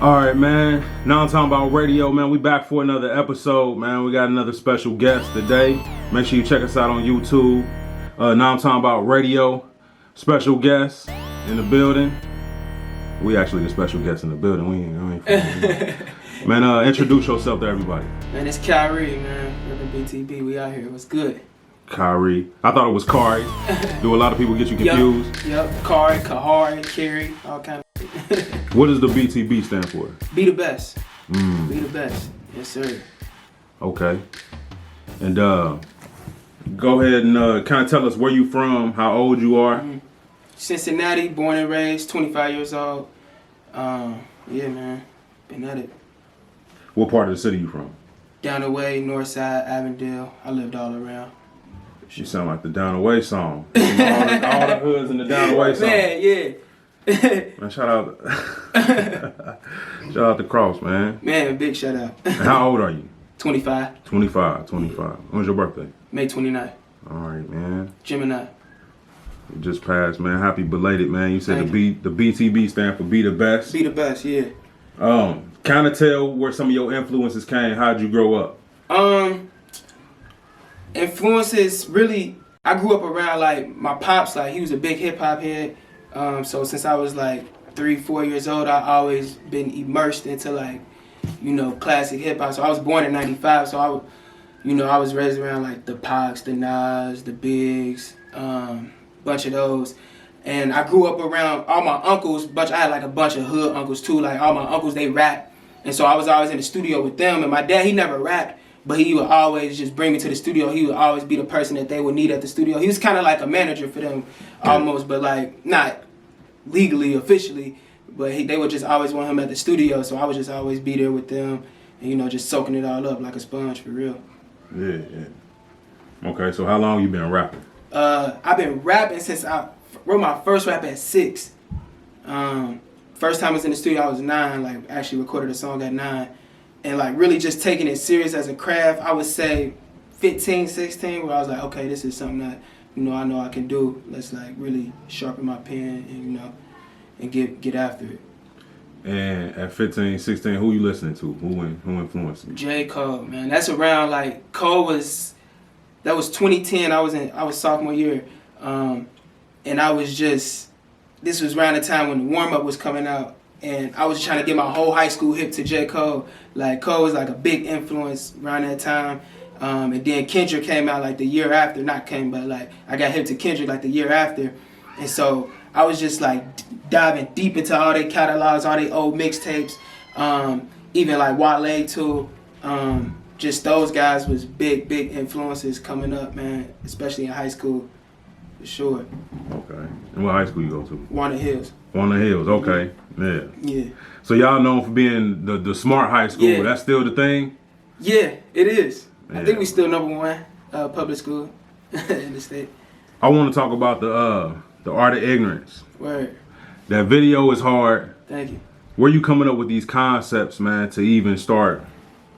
All right, man. Nomtombout Radio, man. We back for another episode, man. We got another special guest today. Make sure you check us out on YouTube. Nomtombout Radio, special guest in the building. We actually the special guest in the building. We ain't man, introduce yourself to everybody. Man, it's Khari, man. Khari BTB. We out here. What's good? Khari. I thought it was Khari. Do a lot of people get you confused? Yep. Khari, Khari, all kind of. What does the BTB stand for? Be the best. Be the best. Yes, sir. Okay. And go ahead and kind of tell us where you from, how old you are. Cincinnati, born and raised, 25 years old. Yeah, man. Been at it. What part of the city you from? Down the way, north side, Avondale. I lived all around. You sound like the Down the Way song. all the hoods in the Down the Way song. Man, yeah. Man, shout out to Cross, man. Man, big shout out. And how old are you? 25. 25. When's your birthday? May 29th. All right, man. Gemini. It just passed, man. Happy belated, man. You said the BTB stand for Be the Best. Be the best, yeah. Kind of tell where some of your influences came. How'd you grow up? Influences, really, I grew up around, like, my pops, like, he was a big hip-hop head. So since I was, like, 3-4 years old, I always been immersed into, like, you know, classic hip-hop. So I was born in 95, so I was raised around, like, the Pacs, the Nas, the Bigs, bunch of those. And I grew up around all my uncles, I had, like, a bunch of hood uncles, too. Like, all my uncles, they rap. And so I was always in the studio with them. And my dad, he never rapped. But he would always just bring me to the studio. He would always be the person that they would need at the studio. He was kind of like a manager for them, almost, but like not legally, officially. But they would just always want him at the studio, so I would just always be there with them, and you know, just soaking it all up like a sponge, for real. Yeah. Okay, so how long you been rapping? I've been rapping since I wrote my first rap at 6. First time I was in the studio, I was 9. Like actually recorded a song at 9. And like really just taking it serious as a craft, I would say 15, 16, where I was like, okay, this is something that, you know I can do. Let's like really sharpen my pen and, you know, and get after it. And at 15, 16, who you listening to? Who influenced you? J. Cole, man. That's around like that was 2010. I was sophomore year. And I was this was around the time when the warm up was coming out. And I was trying to get my whole high school hip to J. Cole. Like, Cole was like a big influence around that time. And then Kendrick came out like the year after. But like, I got hip to Kendrick like the year after. And so I was just like diving deep into all their catalogs, all their old mixtapes. Even like Wale too. Just those guys was big influences coming up, man. Especially in high school, for sure. Okay. And what high school you go to? Walnut Hills. Walnut Hills, okay. Yeah. So y'all known for being the smart high school. Yeah. That's still the thing? Yeah, it is. Yeah. I think we still #1 public school in the state. I want to talk about the art of ignorance. Word. That video is hard. Thank you. Where you coming up with these concepts, man, to even start?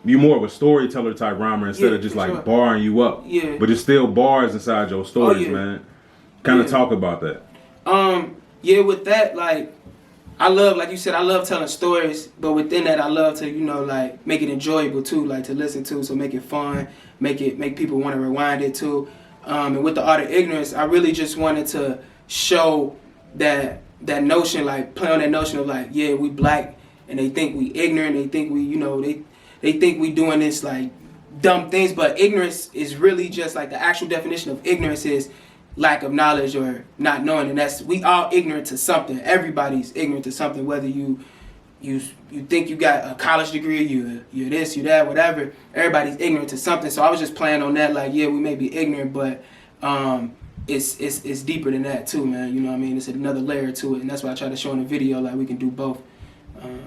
You more of a storyteller type rhymer instead of just like barring you up. Yeah. But it's still bars inside your stories, man. Kind of talk about that. Yeah, with that, like, I love, like you said, I love telling stories, but within that, I love to, you know, like, make it enjoyable too, like, to listen to, so make it fun, make people want to rewind it too. And with the art of ignorance, I really just wanted to show that notion, like, play on that notion of, like, yeah, we black, and they think we ignorant, they think we, you know, they think we doing this, like, dumb things, but ignorance is really just, like, the actual definition of ignorance is lack of knowledge or not knowing, and that's, we all ignorant to something. Everybody's ignorant to something, whether you think you got a college degree, you're this, you that, whatever. Everybody's ignorant to something. So I was just playing on that, like, yeah, we may be ignorant, but it's deeper than that too, man. You know what I mean? It's another layer to it, and that's why I try to show in the video, like, we can do both,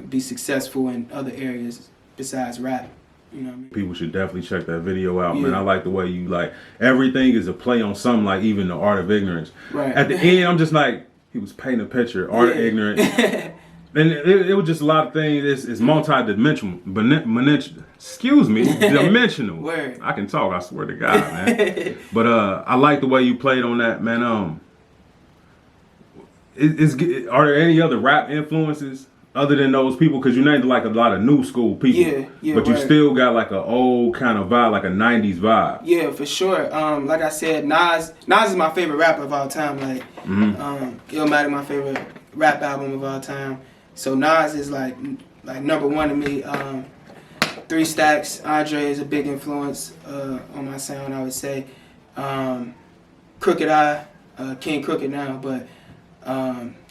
be successful in other areas besides rap. You know what I mean? People should definitely check that video out, man. I like the way you, like, everything is a play on something, like even the art of ignorance. Right. At the end, I'm just like, he was painting a picture, art of ignorance. And it was just a lot of things. It's multi-dimensional, dimensional. Word. I can talk, I swear to God, man. But I like the way you played on that, man. Are there any other rap influences other than those people, because you named like a lot of new school people, but you still got like an old kind of vibe, like a 90s vibe. Yeah, for sure. Like I said, Nas is my favorite rapper of all time. Like, Illmatic, my favorite rap album of all time. So Nas is like number one to me. 3 Stacks, Andre is a big influence on my sound, I would say. Crooked Eye, King Crooked now, but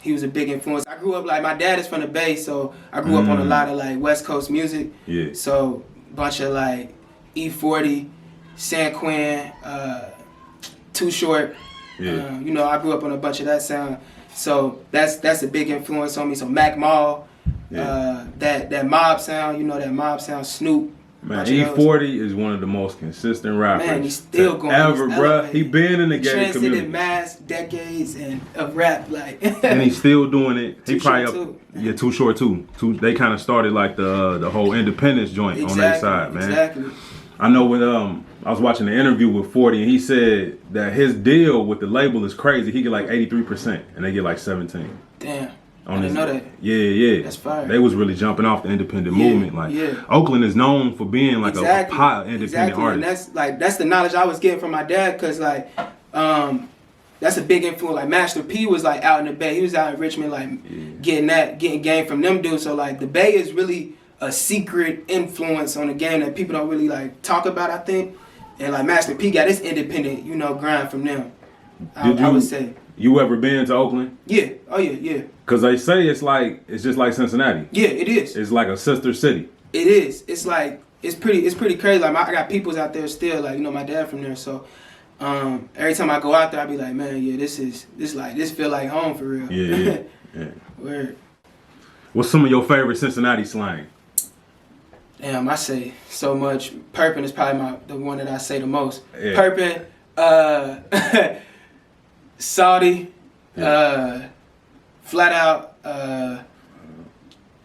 he was a big influence. I grew up, like, my dad is from the Bay, so I grew up on a lot of, like, West Coast music. Yeah. So, bunch of, like, E40, San Quinn, Too Short. Yeah. You know, I grew up on a bunch of that sound. So, that's a big influence on me. So, Mac Mall, that mob sound, you know, that mob sound, Snoop. Man, E40 is one of the most consistent rappers. Man, he's still going ever, bruh. He been in the game community. Transcended mass decades of rap, like. And he's still doing it. Too Short too. Too Short too. They kind of started like the whole independence joint on their side, man. Exactly. I know when I was watching the interview with 40, and he said that his deal with the label is crazy. He get like 83%, and they get like 17. Damn. I didn't know that. Yeah. That's fire. They was really jumping off the independent movement. Like, Oakland is known for being like a pot independent artist. And that's the knowledge I was getting from my dad, cause like, that's a big influence. Like Master P was like out in the Bay. He was out in Richmond, like getting game from them dudes. So like the Bay is really a secret influence on the game that people don't really like talk about, I think. And like Master P got his independent, you know, grind from them. I would say. You ever been to Oakland? Yeah. Oh yeah. Cause they say it's just like Cincinnati. Yeah, it is. It's like a sister city. It is. It's like it's pretty crazy. Like I got peoples out there still. Like, you know, my dad from there. So every time I go out there, I be like, man, yeah, this feel like home for real. Yeah. Word. What's some of your favorite Cincinnati slang? Damn, I say so much. Perpin is probably the one that I say the most. Yeah. Perpin, Saudi, flat out,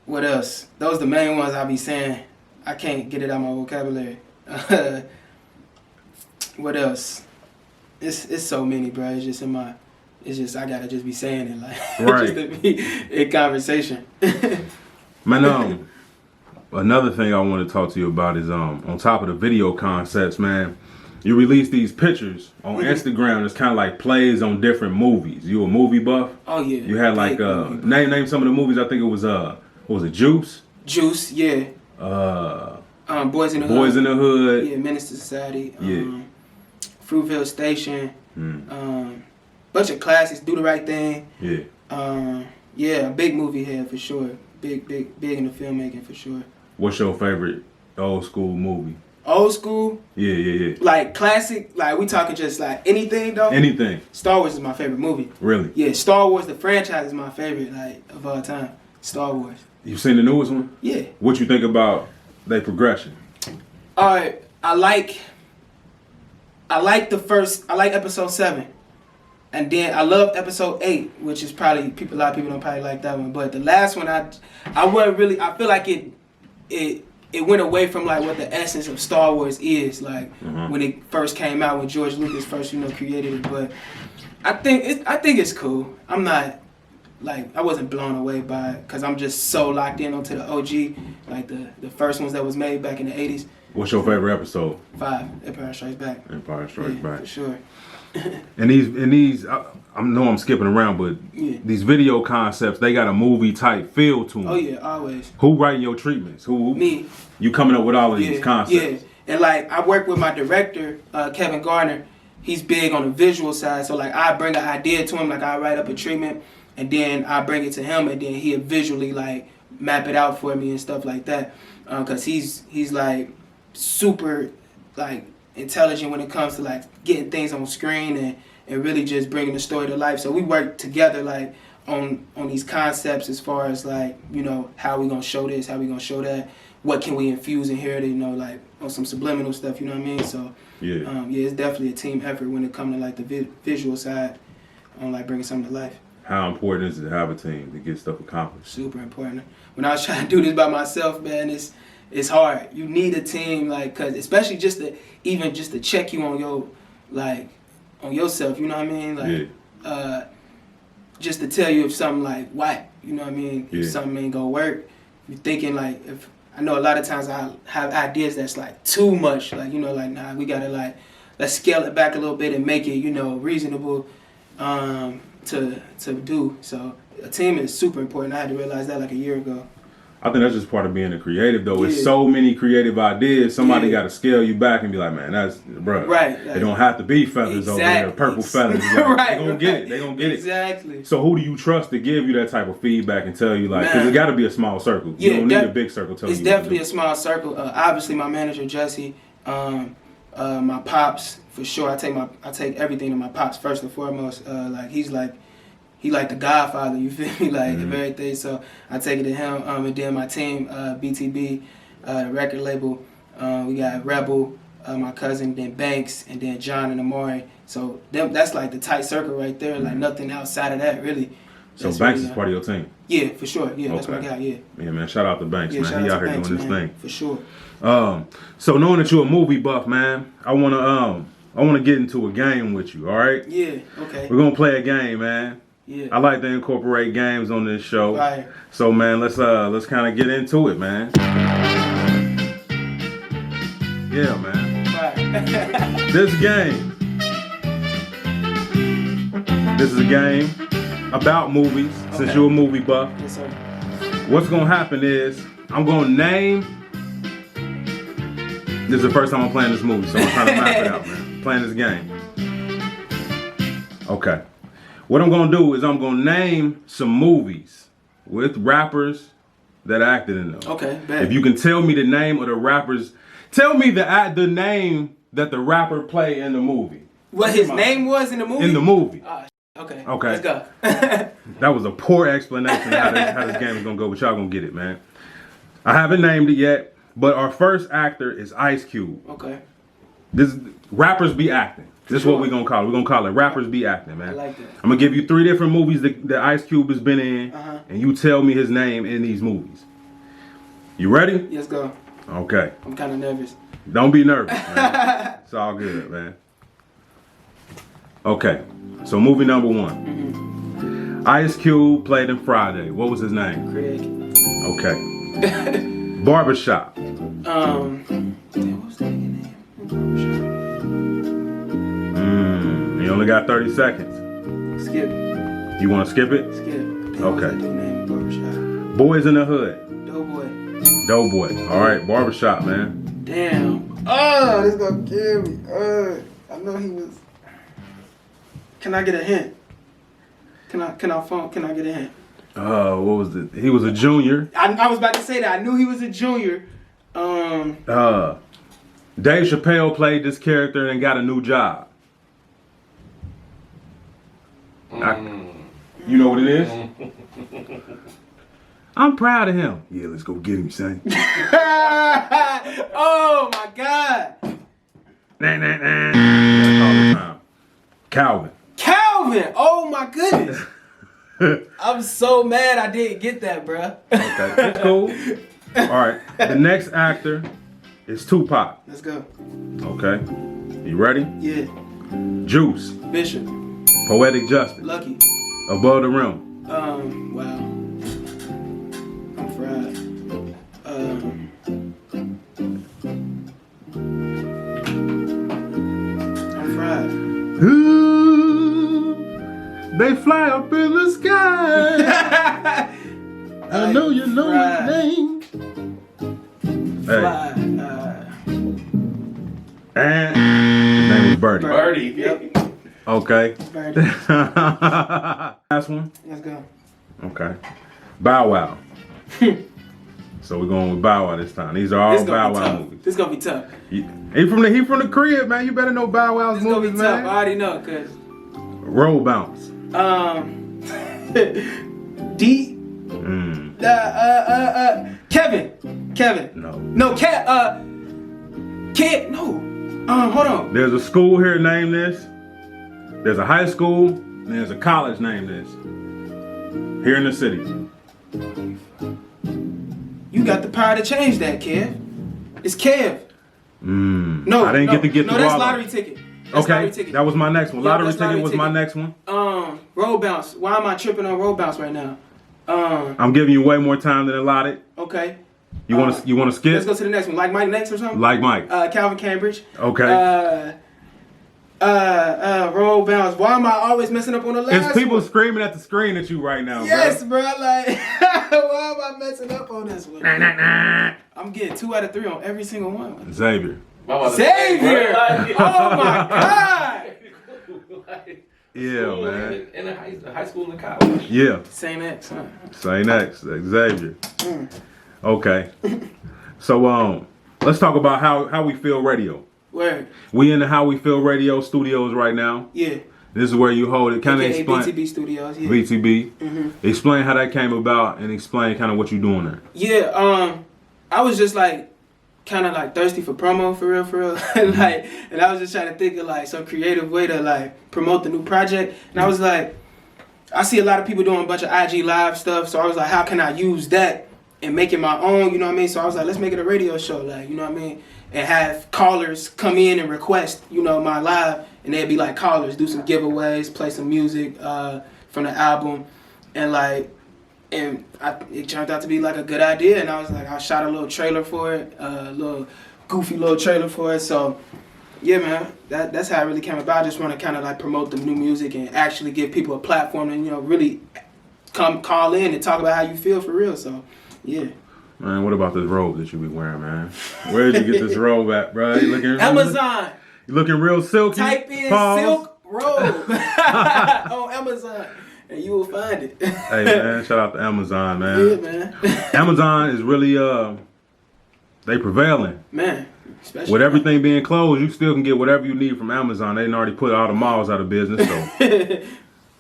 what else? Those the main ones I be saying. I can't get it out of my vocabulary. What else? It's so many, bro. It's just I gotta just be saying it, like, right. just to be in conversation. Man, another thing I want to talk to you about is on top of the video concepts, man. You release these pictures on Instagram. It's kind of like plays on different movies. You a movie buff? Oh yeah. You had like name some of the movies. I think it was what was it, Juice? Juice, yeah. Boys in the Hood. Boys in the Hood. Yeah, Minister Society. Yeah. Fruitville Station. Bunch of classics. Do the Right Thing. Yeah. Yeah, big movie head for sure. Big in the filmmaking for sure. What's your favorite old school movie? Old school? Yeah. Like classic? Like we talking just like anything though? Anything. Star Wars is my favorite movie. Really? Yeah, Star Wars, the franchise, is my favorite, like, of all time. Star Wars. You seen the newest one? Yeah. What you think about their progression? Alright, I like episode 7. And then I love episode 8, which is probably a lot of people don't probably like that one. But the last one I wasn't really, I feel like it went away from like what the essence of Star Wars is, like when it first came out, when George Lucas first, created it. But I think it's cool. I'm not like, I wasn't blown away by it because I'm just so locked in onto the OG, like the first ones that was made back in the 80s. What's your favorite episode? 5, Empire Strikes Back. Empire Strikes Back. For sure. And these, I know I'm skipping around, but these video concepts, they got a movie type feel to them. Oh yeah, always. Who writing your treatments? Who? Me. You coming up with all of these concepts? Yeah, and like I work with my director, Kevin Garner. He's big on the visual side, so like I bring an idea to him, like I write up a treatment, and then I bring it to him, and then he'll visually like map it out for me and stuff like that. Cause he's like super like intelligent when it comes to like getting things on screen and really just bringing the story to life. So we work together like on these concepts as far as like, how we gonna show this, how we gonna show that, what can we infuse in here to, like on some subliminal stuff, you know what I mean? So it's definitely a team effort when it comes to like the visual side on like bringing something to life. How important is it to have a team to get stuff accomplished? Super important. When I was trying to do this by myself, man, it's hard. You need a team, like, cause especially just to check you on your, like, on yourself. You know what I mean? Like, just to tell you if something like whack. You know what I mean? Yeah. If something ain't gonna work, you're thinking like, if I know a lot of times I have ideas that's like too much, like, you know, like, nah, we gotta like, let's scale it back a little bit and make it, you know, reasonable to do. So a team is super important. I had to realize that like a year ago. I think that's just part of being a creative, though. Yeah. It's so many creative ideas. Somebody got to scale you back and be like, man, that's, bro. Right. It don't have to be feathers over there, purple feathers. Like, Right. They're going to get it. They're going to get it. Exactly. So who do you trust to give you that type of feedback and tell you, like, because it got to be a small circle. Yeah, You don't need a big circle telling you. It's definitely a small circle. Obviously, my manager, Jesse, my pops, for sure. I take everything to my pops first and foremost. He like the Godfather, you feel me, like of everything. So I take it to him, and then my team, BTB, the record label. We got Rebel, my cousin, then Banks, and then John and Amari. So that's like the tight circle right there. Like nothing outside of that, really. So Banks is part of your team? Yeah, for sure. Yeah, that's my guy. Yeah. Yeah, man. Shout out to Banks, man. He out here doing this thing for sure. So knowing that you're a movie buff, man, I wanna get into a game with you. All right? Yeah. Okay. We're gonna play a game, man. Yeah. I like to incorporate games on this show. Right. So man, let's kind of get into it, man. Yeah, man. Right. This is a game about movies. Since you're a movie buff, Yes, sir. what's gonna happen is I'm gonna name. This is the first time I'm playing this movie, so I'm trying to map it out, man. Playing this game. Okay. What I'm gonna do is I'm gonna name some movies with rappers that acted in them. Okay, bet. If you can tell me the name of the rappers, tell me the name that the rapper played in the movie. What his name was in the movie? In the movie. Okay. Okay. Let's go. That was a poor explanation of how this game is gonna go, but y'all gonna get it, man. I haven't named it yet, but our first actor is Ice Cube. Okay. This rappers be acting. This is what we're gonna call it. We're gonna call it rappers be acting, man. I like that. I'm gonna give you 3 different movies that Ice Cube has been in, and you tell me his name in these movies. You ready? Let's go. Okay. I'm kind of nervous. Don't be nervous, man. It's all good, man. Okay. So movie number 1. Ice Cube played in Friday. What was his name? Craig. Okay. Barbershop. Damn, what was that nigga name? You only got 30 seconds. Skip. You want to skip it? Skip. Damn, Okay. What was that dude name? Barbershop. Boys in the Hood. Doughboy. Doughboy. All right, Barbershop, man. Damn. Oh, this gonna kill me. I know he was. Can I get a hint? Can I get a hint? What was it? He was a junior. I was about to say that. I knew he was a junior. Dave Chappelle played this character and got a new job. You know what it is? I'm proud of him. Yeah, let's go get him, son. Oh my God. Nah. That's all the time. Calvin. Calvin. Oh my goodness. I'm so mad I didn't get that, bruh. Okay, it's cool. All right, the next actor is Tupac. Let's go. Okay, you ready? Yeah. Juice. Bishop. Poetic Justice. Lucky. Above the Rim. Wow. I'm fried. I'm fried. Ooh, they fly up in the sky. I know you know his name. Fly. And his name was Birdie. Birdie. Yep. Okay. Birdie. Last one. Let's go. Okay. Bow Wow. So we're going with Bow Wow this time. These are all This gonna Bow be Wow tough. movies. This gonna be tough. He from the crib, man. You better know Bow Wow's This gonna be movies, tough. man. I already know, cause Roll Bounce. D. Kevin. No, Kid. No. Hold on. There's a school here named this. There's a high school. And there's a college named this. Here in the city. You got the power to change that, Kev. It's Kev. No, I didn't get to get no, the that's wallet. lottery ticket. That's Okay, lottery ticket. that was my next one. Yeah, Lottery that's ticket lottery was my ticket. next one. Roll bounce. Why am I tripping on roll bounce right now? I'm giving you way more time than allotted. Okay. You want to skip? Let's go to the next one. Like Mike next or something? Like Mike. Calvin Cambridge. Okay. Roll bounce. Why am I always messing up on the last It's people one? screaming at the screen at you right now, Yes, bro. bro. Like, why am I messing up on this one? I'm getting 2 out of 3 on every single one. Xavier. Xavier! Oh my God! Yeah, man. In the high school and the college. Yeah. Saint X, huh? Saint X, Xavier. Okay. So let's talk about how we feel radio. Word. We in the How We Feel Radio studios right now. Yeah. This is where you hold it. Kind of explain. BTB Studios. Yeah. BTB. Explain how that came about and explain kind of what you're doing there. Yeah. I was just like kind of like thirsty for promo for real. Like, and I was just trying to think of like some creative way to like promote the new project. And I was like, I see a lot of people doing a bunch of IG live stuff. So I was like, how can I use that and make it my own? You know what I mean? So I was like, let's make it a radio show. Like, you know what I mean? And have callers come in and request, you know, my live, and they'd be like callers, do some giveaways, play some music from the album, and like, it turned out to be like a good idea. And I was like, I shot a little trailer for it, a little goofy little trailer for it. So yeah, man, that's how it really came about. I just want to kind of like promote the new music and actually give people a platform and, you know, really come call in and talk about how you feel for real. So yeah. Man, what about this robe that you be wearing, man? Where did you get this robe at, bro? You looking Amazon. You looking real silky. Type in Pause. silk robe on Amazon, and you will find it. Hey, man, shout out to Amazon, man. Yeah, man. Amazon is really, they prevailing. Man, especially With everything being closed, you still can get whatever you need from Amazon. They done already put all the malls out of business, so.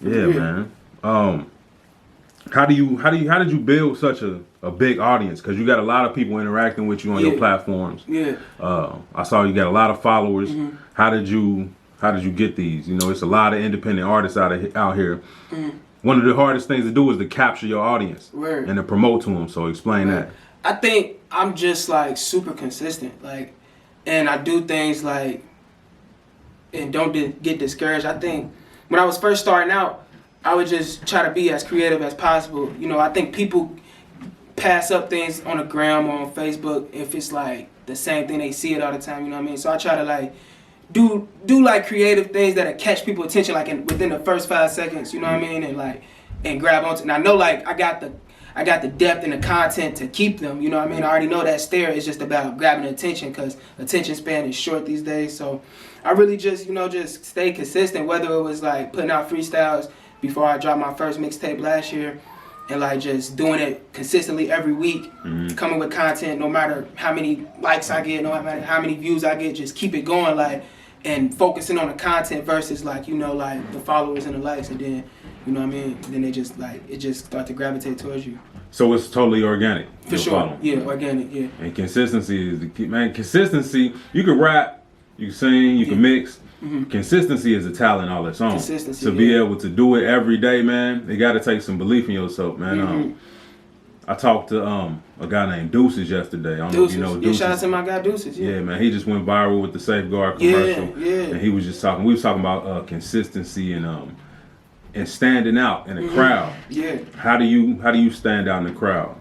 Yeah, man. How did you build such a big audience? Because you got a lot of people interacting with you on your platforms. Yeah. I saw you got a lot of followers. How did you get these? You know, it's a lot of independent artists out here. One of the hardest things to do is to capture your audience and to promote to them. So explain that. I think I'm just like super consistent, like, and I do things like, and don't get discouraged. I think when I was first starting out, I would just try to be as creative as possible. You know, I think people pass up things on the gram or on Facebook if it's like the same thing, they see it all the time, you know what I mean? So I try to like do like creative things that'll catch people's attention like within the first 5 seconds, you know what I mean? And like, and grab onto, and I know like I got the depth and the content to keep them, you know what I mean? I already know that's there. It's just about grabbing attention because attention span is short these days. So I really just, you know, just stay consistent, whether it was like putting out freestyles before I dropped my first mixtape last year, and like just doing it consistently every week, coming with content, no matter how many likes I get, no matter how many views I get, just keep it going, like, and focusing on the content versus like, you know, like the followers and the likes, and then, you know what I mean, and then they just like, it just start to gravitate towards you. So it's totally organic. For sure. Yeah, organic, yeah. And consistency is the key. Man, consistency, you can rap, you can sing, you can mix. Consistency is a talent all its own. Consistency, to be able to do it every day, man, you got to take some belief in yourself, man. I talked to a guy named Deuces yesterday. I don't know if you know Deuces. Yeah, shout out to my guy Deuces. Yeah, man, he just went viral with the Safeguard commercial. Yeah. And he was just talking. We was talking about consistency and standing out in a crowd. Yeah. How do you stand out in the crowd?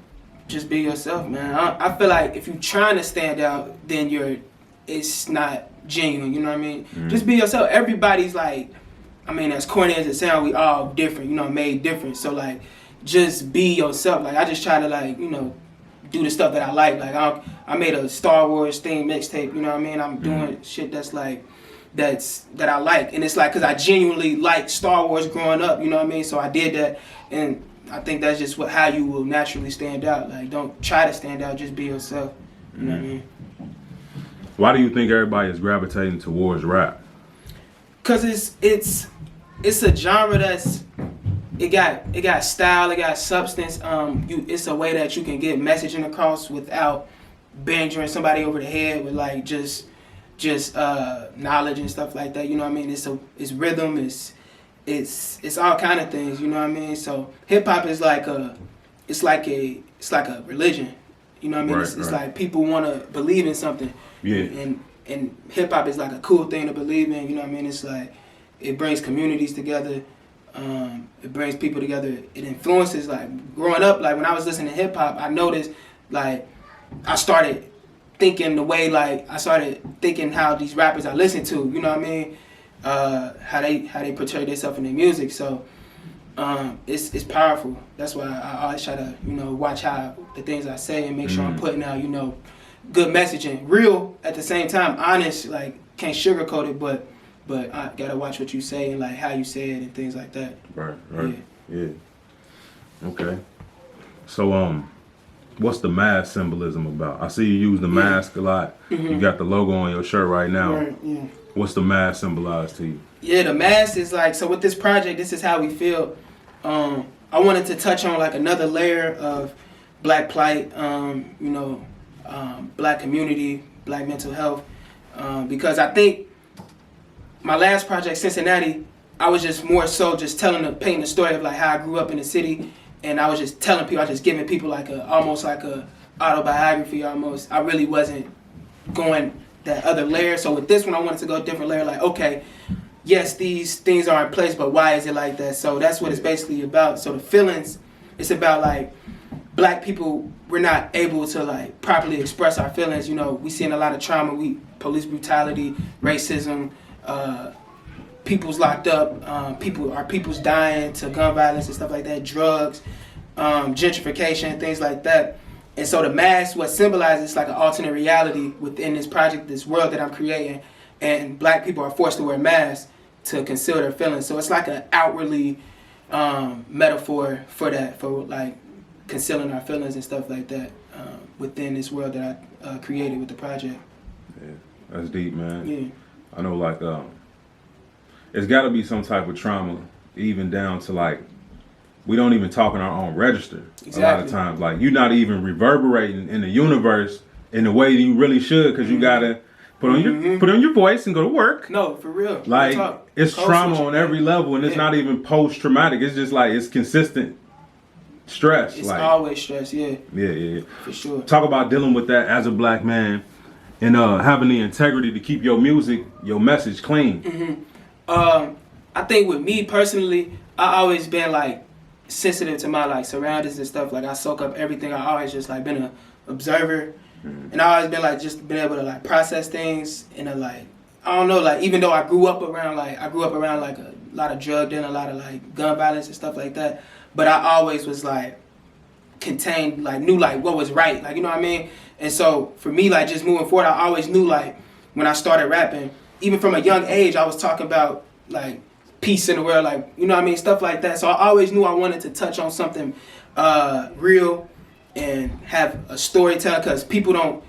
Just be yourself, man. I feel like if you're trying to stand out, then it's not genuine, you know what I mean? Just be yourself. Everybody's like, I mean, as corny as it sounds, we all different, you know, made different. So like, just be yourself. Like, I just try to like, you know, do the stuff that I like. Like I made a Star Wars theme mixtape, you know what I mean? I'm doing shit that's like, that I like. And it's like, cause I genuinely like Star Wars growing up, you know what I mean? So I did that, and I think that's just how you will naturally stand out. Like, don't try to stand out, just be yourself, you know what I mean? Why do you think everybody is gravitating towards rap? Cause it's a genre that's it got style, it got substance. It's a way that you can get messaging across without banging somebody over the head with like just knowledge and stuff like that. You know what I mean? It's rhythm, it's all kind of things. You know what I mean? So hip hop is like a religion. You know what I mean? It's like people want to believe in something. Yeah. And hip hop is like a cool thing to believe in. You know what I mean? It's like it brings communities together. It brings people together. It influences, like, growing up, like, when I was listening to hip-hop, I noticed, like, I started thinking the way, like, I started thinking how these rappers I listen to, you know what I mean? How they portray themselves in their music. So it's powerful. That's why I always try to, you know, watch how the things I say and make sure I'm putting out, you know, good messaging, real at the same time, honest. Like, can't sugarcoat it, but I gotta watch what you say and like how you say it and things like that. Right. Yeah. Okay. So what's the mask symbolism about? I see you use the mask a lot. You got the logo on your shirt right now. Right, yeah. What's the mask symbolize to you? Yeah, the mask is like, so with this project, this is how we feel. I wanted to touch on like another layer of Black plight, you know, Black community, Black mental health, because I think my last project, Cincinnati, I was just more so just painting the story of like how I grew up in the city, and I was just telling people, I was just giving people like almost like a autobiography almost. I really wasn't going that other layer. So with this one, I wanted to go a different layer. Like, okay, yes, these things are in place, but why is it like that? So that's what it's basically about. So the feelings, it's about like Black people, we're not able to like properly express our feelings. You know, we seeing a lot of trauma, police brutality, racism, people's locked up, people's dying to gun violence and stuff like that, drugs, gentrification, things like that. And so the mask, what symbolizes like an alternate reality within this project, this world that I'm creating, and Black people are forced to wear masks to conceal their feelings. So it's like an outwardly metaphor for that, for like concealing our feelings and stuff like that within this world that I created with the project. Yeah, that's deep, man. Yeah. I know, like, it's got to be some type of trauma, even down to like, we don't even talk in our own register. Exactly. A lot of times, like, you're not even reverberating in the universe in the way you really should, because you gotta put on your voice and go to work. No, for real. Like, it's trauma on every level, and it's not even post traumatic. It's just like, it's consistent stress. It's like, always stress. Yeah. Yeah. For sure. Talk about dealing with that as a Black man and having the integrity to keep your music, your message clean. I think with me personally, I always been like sensitive to my like surroundings and stuff. Like, I soak up everything. I always just like been an observer, and I always been like just been able to like process things in a like, I don't know, like, even though I grew up around like a lot of drug dealing, a lot of like gun violence and stuff like that, but I always was like contained, like knew like what was right, like, you know what I mean. And so for me, like, just moving forward, I always knew like when I started rapping, even from a young age, I was talking about like peace in the world, like, you know what I mean, stuff like that. So I always knew I wanted to touch on something real and have a storytelling, because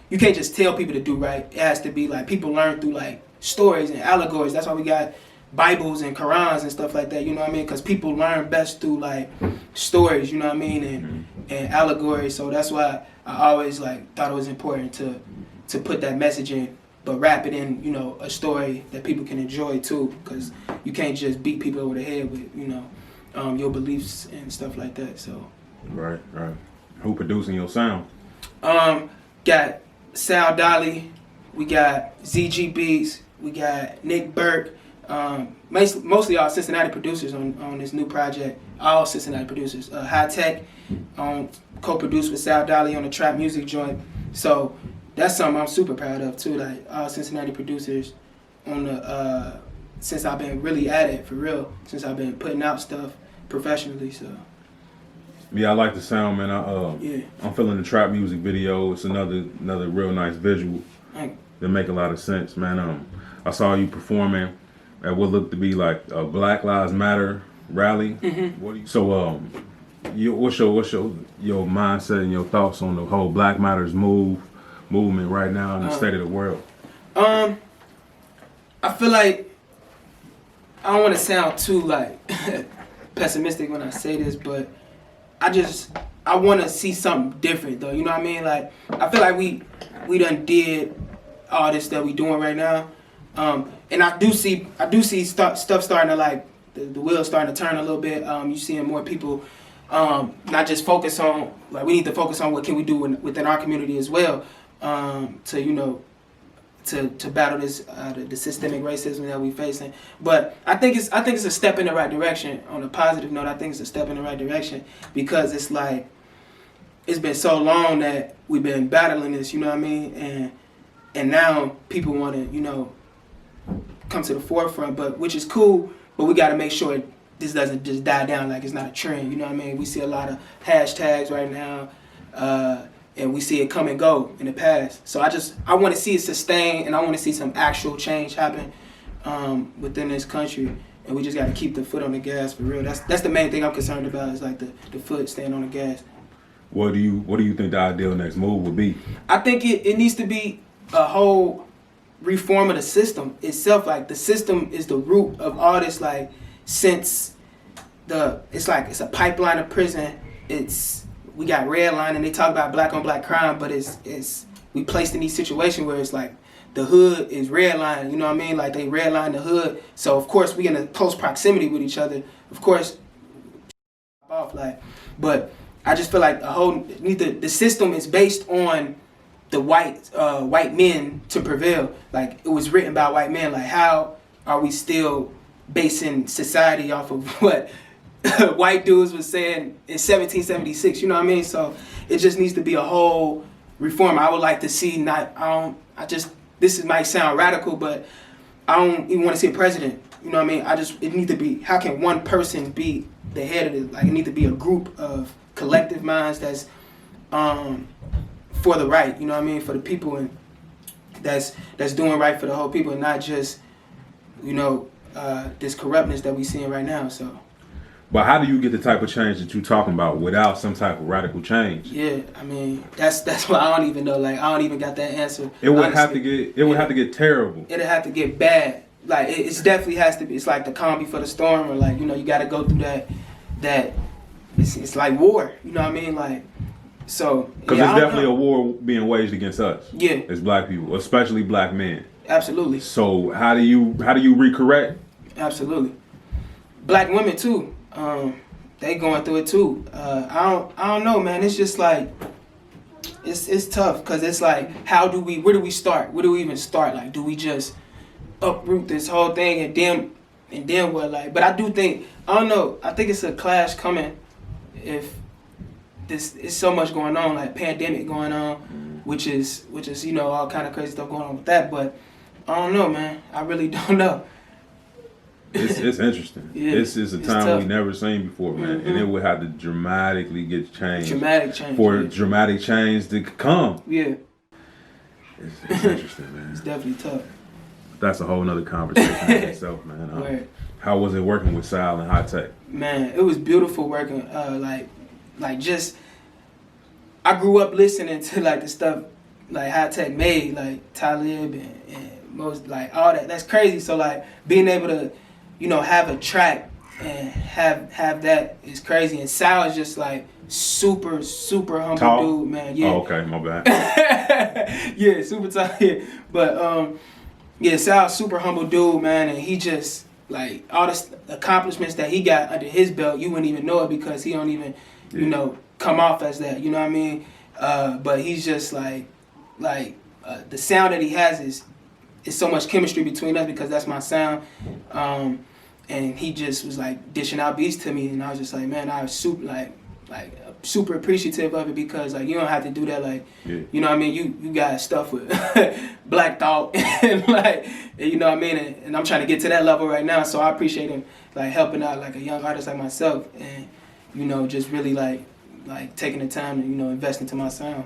you can't just tell people to do right. It has to be like people learn through like stories and allegories. That's why we got Bibles and Qurans and stuff like that, you know what I mean? Because people learn best through like stories, you know what I mean, and allegories. So that's why I always like thought it was important to put that message in, but wrap it in, you know, a story that people can enjoy too, because you can't just beat people over the head with, you know, your beliefs and stuff like that. So Right. Who producing your sound? Got Sal Dolly, we got ZG Beats, we got Nick Burke, mostly all Cincinnati producers on this new project. All Cincinnati producers. High Tech, co-produced with Sal Dolly on the trap music joint. So that's something I'm super proud of too. Like, all Cincinnati producers on the since I've been really at it for real. Since I've been putting out stuff professionally. So. Yeah, I like the sound, man. I'm feeling the trap music video. It's another real nice visual that make a lot of sense, man. I saw you performing at what looked to be like a Black Lives Matter rally. So, what's your mindset and your thoughts on the whole Black Matters movement right now in the state of the world? I feel like I don't want to sound too like pessimistic when I say this, but I want to see something different though. You know what I mean? Like, I feel like we done did all this that we doing right now, and I do see stuff starting to like the wheels starting to turn a little bit. You seeing more people not just focus on, like, we need to focus on what can we do within our community as well, to, you know, to battle this the systemic racism that we facing. But I think it's a step in the right direction. On a positive note, I think it's a step in the right direction because it's like it's been so long that we've been battling this, you know what I mean? And now people want to, you know, come to the forefront, but which is cool, but we got to make sure this doesn't just die down like it's not a trend, you know what I mean? We see a lot of hashtags right now, and we see it come and go in the past. So I want to see it sustain, and I want to see some actual change happen within this country, and we just got to keep the foot on the gas for real. That's the main thing I'm concerned about is like the foot staying on the gas. What do you think the ideal next move would be? I think it needs to be a whole reform of the system itself. Like the system is the root of all this. Like since it's a pipeline of prison. We got red line and they talk about black on black crime, but it's we placed in these situations where it's like the hood is red line. You know what I mean? Like they red line the hood. So of course we in a close proximity with each other. Of course, but I just feel like the system is based on the white men to prevail. Like it was written by white men. Like how are we still basing society off of what white dudes was saying in 1776? You know what I mean? So it just needs to be a whole reform. I would like to see this might sound radical, but I don't even want to see a president. You know what I mean? It needs to be, how can one person be the head of it? Like it needs to be a group of collective minds that's for the right, you know what I mean, for the people, and that's doing right for the whole people, and not just, you know, this corruptness that we seeing right now. So, but how do you get the type of change that you're talking about without some type of radical change? Yeah, I mean that's why I don't even know. Like I don't even got that answer. It would have to get terrible. It'd have to get bad. Like it definitely has to be. It's like the calm before the storm, or like, you know, you got to go through that. It's like war, you know what I mean? Like, so. Because there's definitely a war being waged against us. Yeah. As black people, especially black men. Absolutely. So how do you recorrect? Absolutely. Black women too. They going through it too. I don't know, man. It's just like, it's tough because it's like, where do we start? Where do we even start? Like, do we just uproot this whole thing and then what? Like, but I do think, I don't know, I think it's a clash coming. If it's so much going on, like pandemic going on, which is you know, all kind of crazy stuff going on with that. But I don't know, man. I really don't know. It's interesting. Yeah, it's a time tough. we've never seen before, man. Mm-hmm. And it would have to dramatically get changed. Dramatic change. For dramatic change to come. Yeah. It's interesting, man. It's definitely tough. That's a whole nother conversation in itself, man. How was it working with Sal and High Tech? Man, it was beautiful working. Like just, I grew up listening to like the stuff like High Tech made, like Talib and most, like all that. That's crazy. So like being able to, you know, have a track and have that is crazy. And Sal is just like super humble tall dude, man. Yeah. Oh, okay, my bad. Yeah, super tall. Yeah, but yeah, Sal's super humble dude, man, and he just like all the accomplishments that he got under his belt, you wouldn't even know it because he don't even, you know, come off as that. You know what I mean? But he's just like the sound that he has is so much chemistry between us because that's my sound. And he just was like dishing out beats to me, and I was just like, man, I was super appreciative of it because like you don't have to do that. Like, you know what I mean? You got stuff with Black Thought and like, you know what I mean? And I'm trying to get to that level right now, so I appreciate him like helping out like a young artist like myself, and you know, just really like taking the time to, you know, invest into my sound.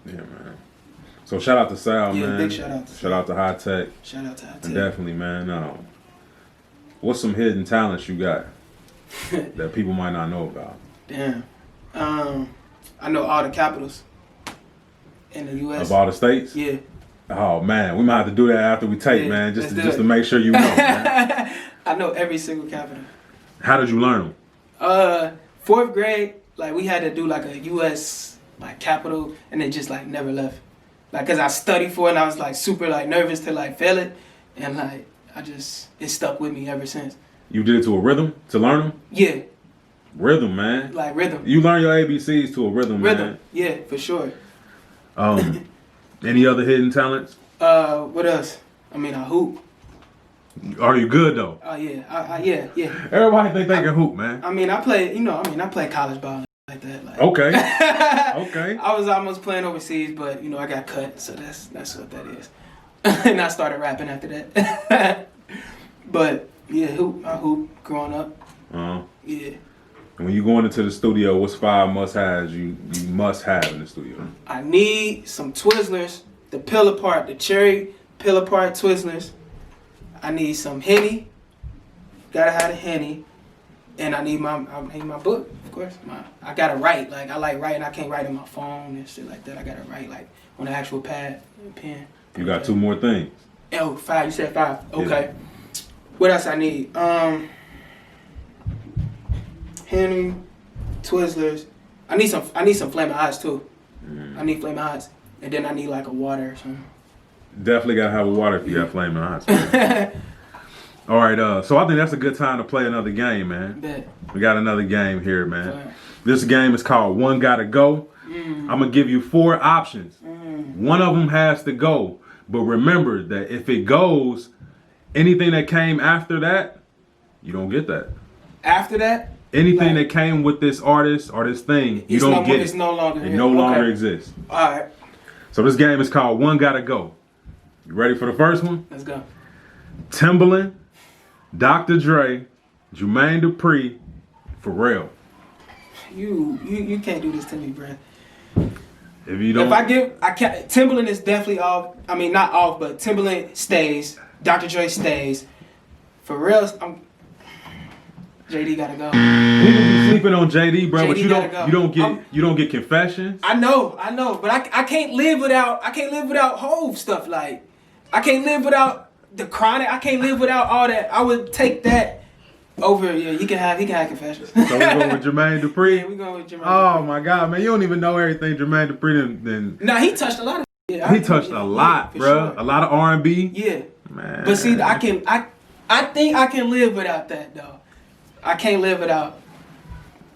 Yeah, man. So shout out to Sal, man. Yeah, big shout out. Shout out to High Tech. Shout out to High Tech. And definitely, man. What's some hidden talents you got that people might not know about? Damn. I know all the capitals in the U.S. Of all the states? Yeah. Oh, man. We might have to do that after we tape, man, just to make sure you know, man. I know every single capital. How did you learn them? 4th grade, like we had to do like a U.S. like capital, and it just like never left. Like, cause I studied for it, and I was like super like nervous to like fail it, and like it stuck with me ever since. You did it to a rhythm to learn them? Yeah. Rhythm, man. Like rhythm. You learn your ABCs to a rhythm, man. Yeah, for sure. Any other hidden talents? What else? I mean, I hoop. Are you good though? Oh yeah, yeah. Everybody think they can hoop, man. I mean, I play college ball like that. Like. Okay. Okay. I was almost playing overseas, but I got cut, so that's what that is. And I started rapping after that. But yeah, I hoop growing up. Yeah. And when you going into the studio, what's 5 must-haves you must have in the studio? I need some Twizzlers, the cherry pill apart Twizzlers. I need some Henny. Gotta have the Henny. And I need my book, of course. I gotta write. Like, I like writing. I can't write on my phone and shit like that. I gotta write, like, on an actual pad and pen. You got 2 more things. Oh, 5. You said 5. Okay. Yeah. What else I need? Henny, Twizzlers. I need some Flaming Hots, too. I need Flaming Hots. And then I need, like, a water or something. Definitely gotta have a water if you have Flaming Hots. All right, so I think that's a good time to play another game, man. Bet. We got another game here, man. Right. This game is called One Gotta Go. I'm gonna give you 4 options. One of them has to go, but remember that if it goes, anything that came after that, you don't get that. After that? Anything that came with this artist or this thing, you don't get it. It's no longer. It no longer exists. All right. So this game is called One Gotta Go. You ready for the first one? Let's go. Timbaland, Dr. Dre, Jermaine Dupri, Pharrell. You can't do this to me, bro. If you don't, I can't. Timbaland is definitely off. I mean, not off, but Timbaland stays. Dr. Dre stays. Pharrell, JD gotta go. People be sleeping on JD, bro, but JD you don't get confessions. I know, but I can't live without Hove stuff. Like, I can't live without the Chronic. I can't live without all that. I would take that over. Yeah, he can have confessions. So we go with Jermaine Dupri. Yeah, we going with Jermaine. Oh my God, man, you don't even know everything Jermaine Dupri then. Nah, he touched a lot of. Yeah, he touched a lot, bro. Sure. A lot of R&B. Yeah, man. But see, I think I can live without that though. I can't live without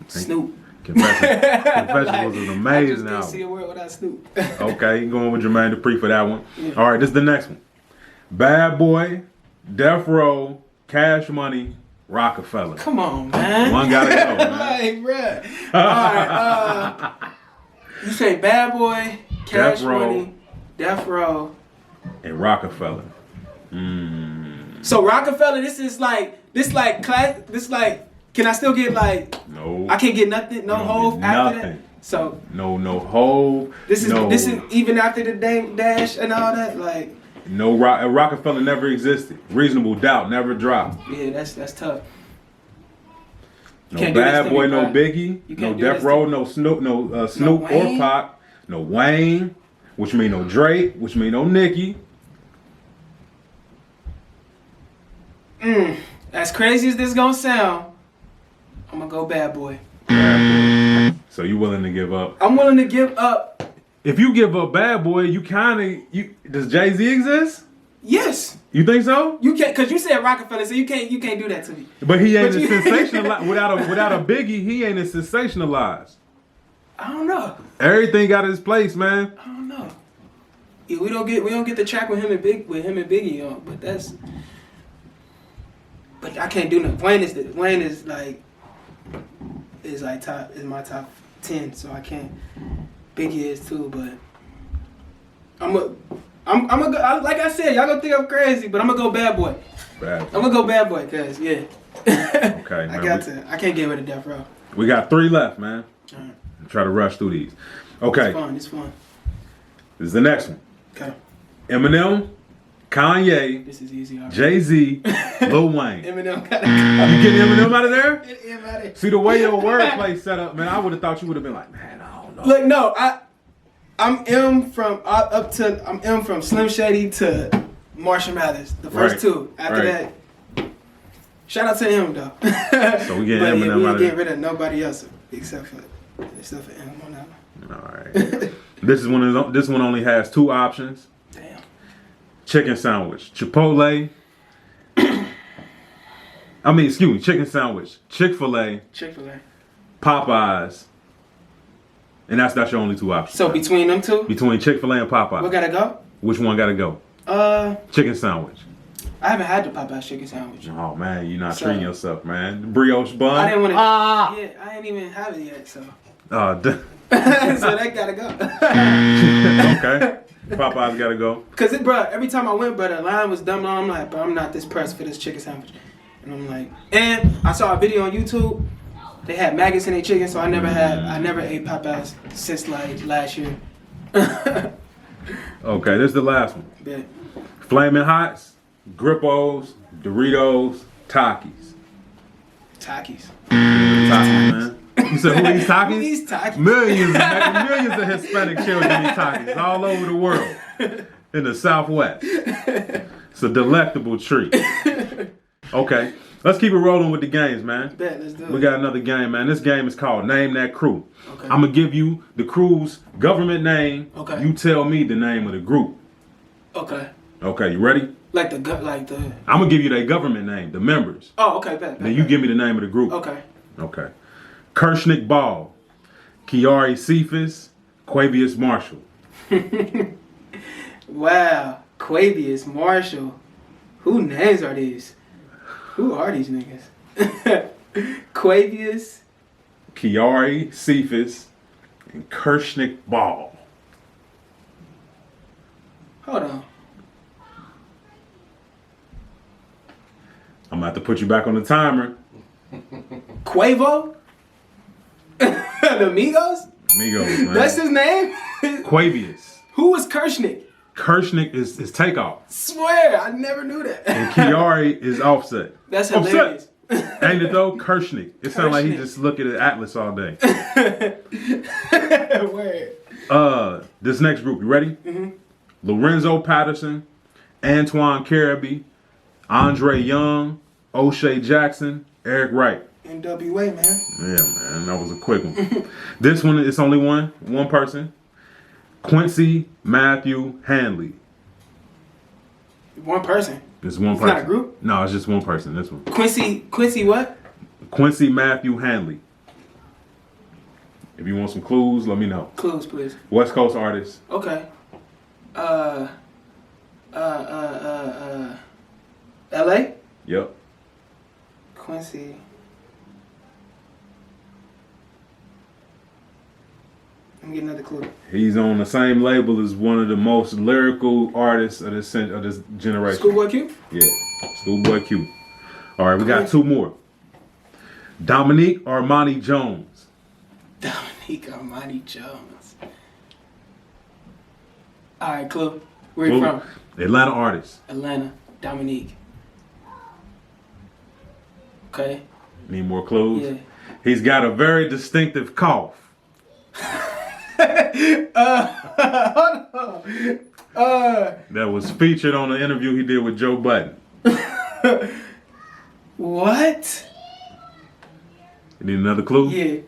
Snoop. Confessions was an amazing I just album. can't see a word without Snoop. Okay, you going with Jermaine Dupri for that one. Yeah. All right, this is the next one. Bad Boy, Death Row, Cash Money, Rockefeller. Come on, man. One gotta go, man. Like, bruh. All right, you say Bad Boy, Cash Money, Death Row, and Rockefeller. So Rockefeller, can I still get like? No. I can't get nothing. No Hove after that. So no Hove. This is even after the Dame Dash and all that. Like no Rockefeller never existed. Reasonable Doubt never dropped. Yeah, that's tough. No Bad Boy, no Biggie, no Death Row, no Snoop, no Snoop or Pac, no Wayne, which mean no Drake, which mean no Nicki. As crazy as this gonna sound, I'm gonna go Bad Boy. Bad Boy. So you willing to give up? I'm willing to give up. If you give up Bad Boy, does Jay-Z exist? Yes. You think so? You can't, cause you said Rockefeller, so you can't do that to me. But he ain't sensationalized without a Biggie. He ain't as sensationalized. I don't know. Everything got its place, man. I don't know. Yeah, we don't get the track with him and Biggie on, but I can't do nothing. Wayne is my top 10, so I can't. Biggie is too, but I'm gonna go, like I said, y'all gonna think I'm crazy, but I'm gonna go Bad Boy. I'm gonna go Bad Boy, cause yeah. Okay, man. I can't get rid of Death Row. We got 3 left, man. All right. Try to rush through these. Okay. It's fun. This is the next one. Okay. Eminem, Kanye, This is easy. Jay-Z, Lil Wayne. Eminem gotta go. You getting Eminem out of there? Get him out of here. See the way your wordplay set up, man. I would have thought you would have been like, man, I don't know. Look, no, I'm M from Slim Shady to Marshall Mathers. The first 2. After that, shout out to him though. So we get Eminem we out of ain't there. getting rid of nobody else except for him on that one. All right. This one only has 2 options. Damn. Chicken sandwich, Chipotle. Chicken sandwich, Chick-fil-A, Popeyes. And that's your only 2 options. So between them 2? Between Chick-fil-A and Popeyes. What gotta go? Which one gotta go? Chicken sandwich. I haven't had the Popeye's chicken sandwich. Oh man, you're not So- treating yourself, man. The brioche bun. I didn't want to. Ah. Yeah, I ain't even have it yet, so. Oh, So that gotta go. okay. Popeye's gotta go. Cause bro, every time I went, bro, the line was dumb long. I'm like, bro, I'm not this pressed for this chicken sandwich. And I'm like, and I saw a video on YouTube. They had maggots in their chicken, so I never ate Popeyes since like last year. Okay, this is the last one. Bet. Flaming Hots, Grippos, Doritos, Takis. Takis. Takis, man. You said who eats Takis? Who eats Takis? Millions of Hispanic children eat Takis all over the world. In the Southwest. It's a delectable treat. Okay, let's keep it rolling with the games, man. Bet, let's do it. We got another game, man. This game is called Name That Crew. Okay. I'm going to give you the crew's government name. Okay. You tell me the name of the group. Okay. Okay, you ready? Like the. I'm going to give you their government name, the members. Oh, okay, bet. Then you give me the name of the group. Okay. Okay. Kershnick Ball, Kiari Cephas, Quavius Marshall. Wow, Quavius Marshall. Who names are these? Who are these niggas? Quavius. Kiari Cephas, and Kershnick Ball. Hold on. I'm about to put you back on the timer. Quavo? The Migos? Amigos, man. That's his name? Quavius. Who was Kershnick? Kershnick is Takeoff. Swear, I never knew that. And Kiari is Offset. That's hilarious. Offset. Ain't it though? Kershnick. It sounds like he Kershnick. just look at the Atlas all day. Word. This next group, you ready? Mm-hmm. Lorenzo Patterson, Antoine Carabby, Andre Young, O'Shea Jackson, Eric Wright. NWA, man. Yeah, man, that was a quick one. This one, it's only one person. Quincy Matthew Hanley. One person. It's one It's person. not a group? No, it's just one person. This one. Quincy what? Quincy Matthew Hanley. If you want some clues, let me know. Clues, please. West Coast artist. Okay. LA? Yep. Quincy. Let me get another clue. He's on the same label as one of the most lyrical artists of this generation. Schoolboy Q? Yeah, Schoolboy Q. All right, we got two more. Dominique Armani Jones. Dominique Armani Jones. All right, clue. Where you from? Atlanta artist. Atlanta. Dominique. Okay. Need more clues? Yeah. He's got a very distinctive cough. That was featured on the interview he did with Joe Budden. What? You need another clue? Yeah.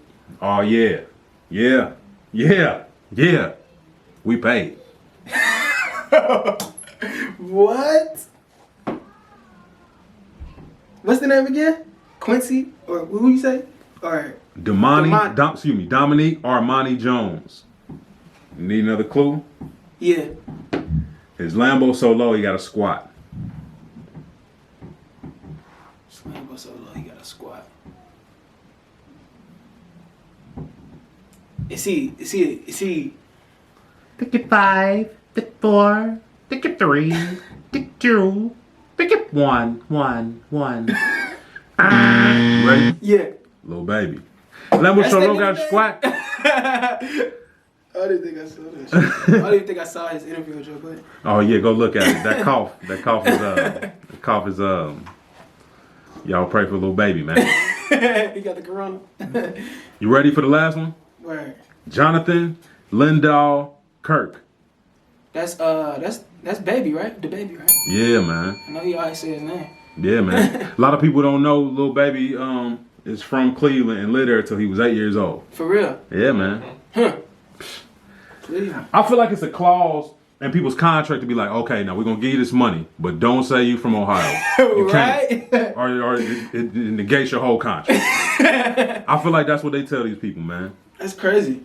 Oh, yeah. Yeah. Yeah. Yeah. We paid. What? What's the name again? Quincy? Or who you say? Or Dominique Armani Jones. You need another clue? yeah. His Lambo so low he got a squat. Lambo so low, he got a squat. Is he? Pick it 5, pick 4, pick it 3, pick 2, pick it 1. Ready? Yeah. Little baby. Lambo so low got a squat. I didn't think I saw that shit. I don't even think I saw his interview with Joe Budden. Oh yeah, go look at it. That cough is y'all pray for little baby, man. He got the corona. You ready for the last one? Word. Jonathan Lindahl Kirk. That's baby, right? The baby, right? Yeah, man. I know he always say his name. Yeah, man. A lot of people don't know little baby is from Cleveland and lived there until he was 8 years old. For real. Yeah, man. Huh. Cleveland. I feel like it's a clause in people's contract to be like, okay, now we're gonna give you this money, but don't say you from Ohio. You Right? can't. Or it negates your whole contract. I feel like that's what they tell these people, man. That's crazy.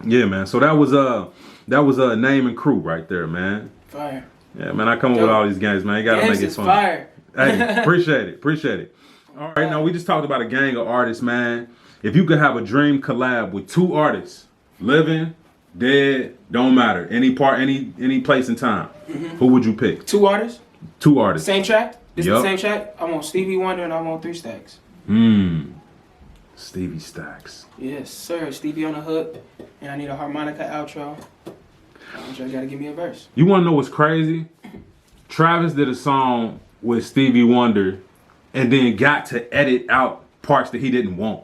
Yeah, man. So that was a name and crew right there, man. Fire. Yeah, man, I come up with all these games, man. You gotta Games make it is fun. fire. Hey, appreciate it. All right, now we just talked about a gang of artists, man. If you could have a dream collab with 2 artists, living, dead, don't matter, any place in time, who would you pick? 2 artists? 2 artists. Same track? This Yup. the same track? I want Stevie Wonder and I want 3 Stacks. Stevie Stacks. Yes, sir. Stevie on the hook, and I need a harmonica outro. You gotta give me a verse. You wanna know what's crazy? Travis did a song with Stevie Wonder and then got to edit out parts that he didn't want.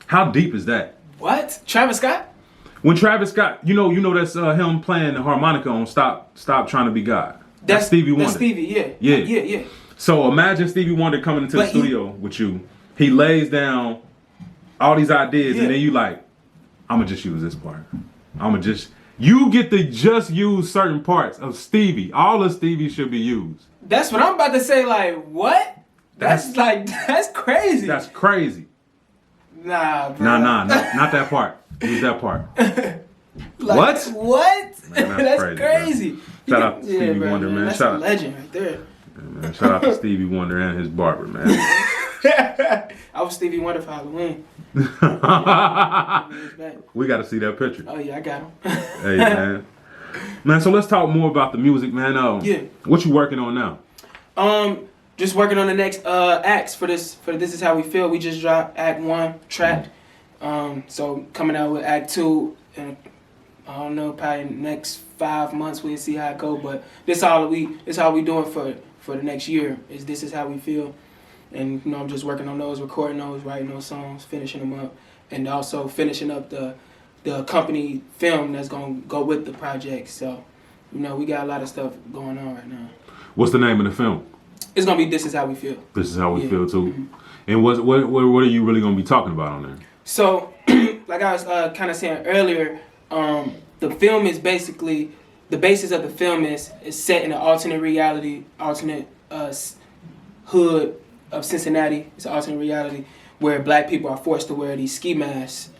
How deep is that? What? Travis Scott? When Travis Scott, you know that's him playing the harmonica on Stop Trying to Be God. That's Stevie Wonder. That's Stevie, yeah. Yeah. So imagine Stevie Wonder coming into the studio with you. He lays down all these ideas and then you like, I'ma just use this part. You get to just use certain parts of Stevie. All of Stevie should be used. That's what I'm about to say, like, what? That's crazy. That's crazy. Nah, bro. Nah, not that part. Use that part. Like, what? Man, that's crazy. Shout out to Stevie Wonder, man. That's Shout a out. legend right there. Yeah, man. Shout out to Stevie Wonder and his barber, man. I was Stevie Wonder for Halloween. We got to see that picture. Oh yeah, I got him. Hey, man. Man, so let's talk more about the music, man. Yeah. What you working on now? Just working on the next acts for this Is How We Feel. We just dropped Act 1 track. So coming out with Act 2 and I don't know, probably next 5 months we'll see how it go. But this all we doing for the next year is This Is How We Feel. And I'm just working on those, recording those, writing those songs, finishing them up, and also finishing up the company film that's gonna go with the project. So, we got a lot of stuff going on right now. What's the name of the film? It's gonna be This Is How We Feel. This Is How We Feel too. And what are you really gonna be talking about on there? So, like I was kind of saying earlier, the film is basically the basis of the film is set in an alternate reality, alternate hood of Cincinnati. It's an alternate reality where black people are forced to wear these ski masks